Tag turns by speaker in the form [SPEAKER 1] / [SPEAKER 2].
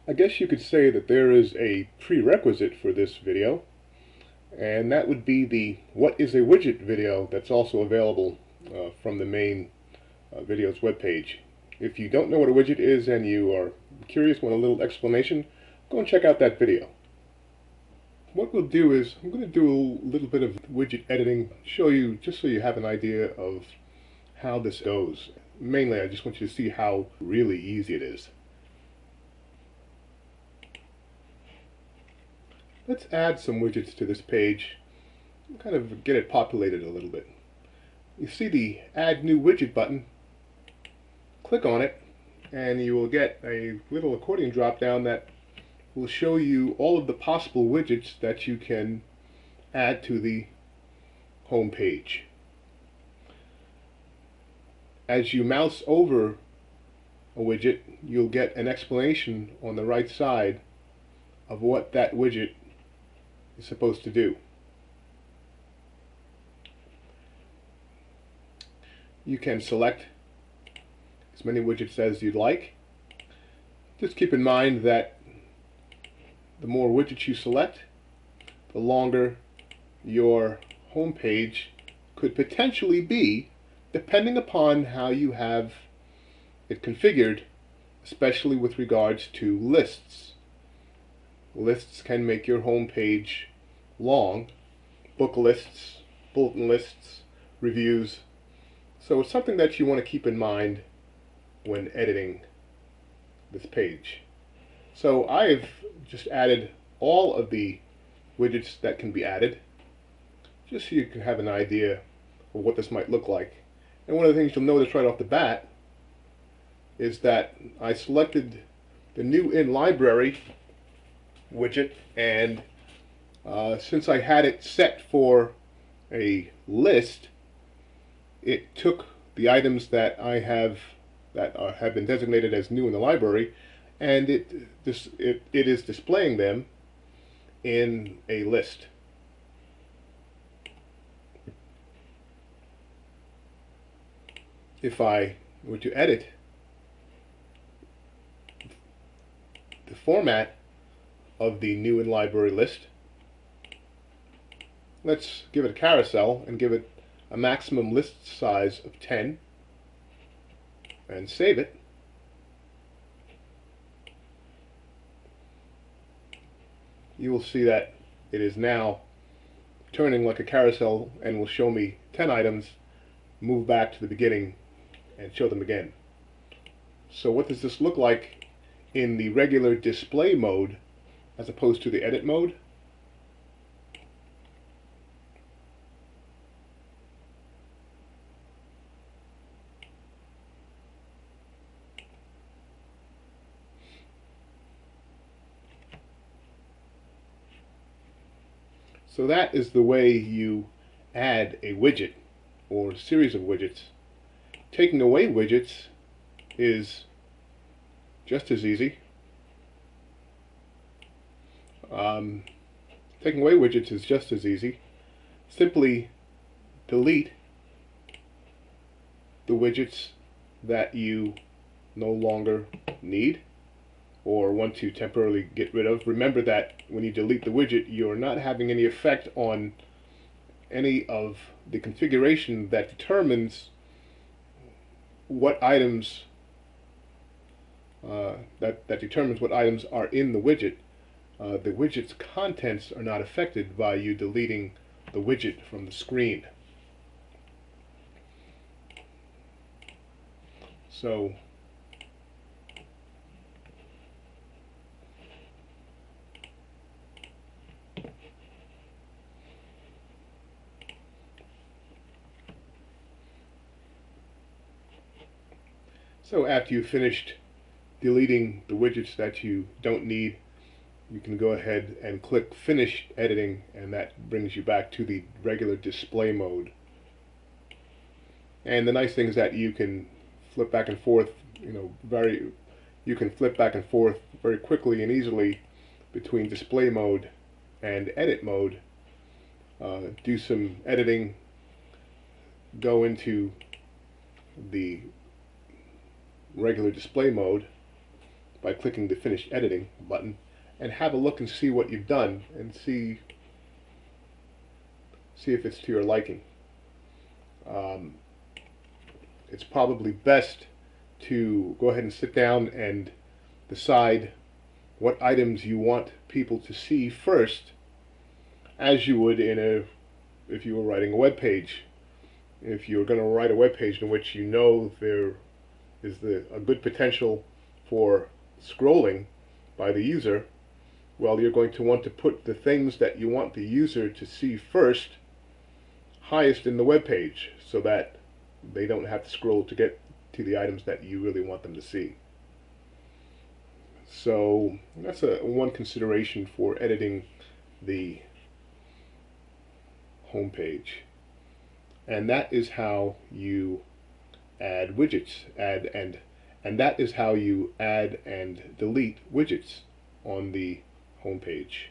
[SPEAKER 1] I guess you could say that there is a prerequisite for this video, and that would be the "What is a widget" video that's also available from the main videos webpage. If you don't know what a widget is and you are curious, want a little explanation, go and check out that video. What we'll do is, I'm going to do a little bit of widget editing, show you, just so you have an idea of how this goes. Mainly, I just want you to see how really easy it is. Let's add some widgets to this page, kind of get it populated a little bit. You see the Add New Widget button. Click on it, and you will get a little accordion drop down that will show you all of the possible widgets that you can add to the home page. As you mouse over a widget, you'll get an explanation on the right side of what that widget is supposed to do. You can select as many widgets as you'd like. Just keep in mind that the more widgets you select, the longer your home page could potentially be, depending upon how you have it configured, especially with regards to lists. Lists can make your home page long. Book lists, bulletin lists, reviews. So it's something that you want to keep in mind when editing this page. So I've just added all of the widgets that can be added, just so you can have an idea of what this might look like. And one of the things you'll notice right off the bat is that I selected the New in Library widget, and since I had it set for a list, it took the items that I have that have been designated as new in the library, and it is displaying them in a list. If I were to edit the format of the new in library list, let's give it a carousel and give it a maximum list size of 10 and save it. You will see that it is now turning like a carousel and will show me 10 items, move back to the beginning and show them again. So what does this look like in the regular display mode as opposed to the edit mode? So that is the way you add a widget or series of widgets. Taking away widgets is just as easy. Taking away widgets is just as easy. Simply delete the widgets that you no longer need or want to temporarily get rid of. Remember that when you delete the widget, you're not having any effect on any of the configuration that determines what items that determines what items are in the widget. The widget's contents are not affected by you deleting the widget from the screen. So after you've finished deleting the widgets that you don't need, you can go ahead and click Finish Editing, and that brings you back to the regular display mode. And the nice thing is that you can flip back and forth, you can flip back and forth very quickly and easily between display mode and edit mode. Do some editing, go into the regular display mode, by clicking the Finish Editing button and have a look and see what you've done and see if it's to your liking. It's probably best to go ahead and sit down and decide what items you want people to see first, as you would if you were writing a web page. If you're going to write a web page in which you know there is a good potential for scrolling by the user, well, you're going to want to put the things that you want the user to see first highest in the web page, so that they don't have to scroll to get to the items that you really want them to see. So that's one consideration for editing the home page. And that is how you add widgets, and that is how you add and delete widgets on the home page.